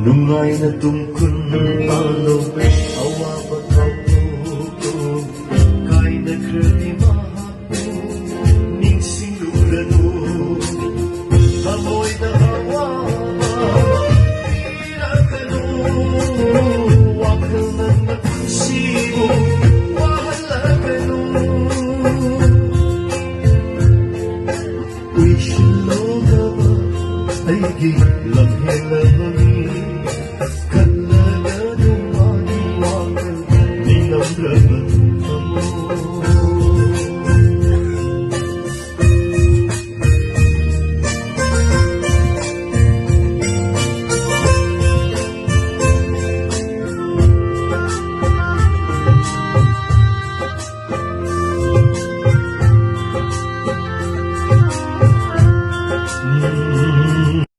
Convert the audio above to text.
Nungay na tungkol palo awa pagkaw kay nagrati mahapo ning sinulano amoy na hawa tira ka no wakal na nakunsibo wahala ka no wish lo gaba ay gilang hela mami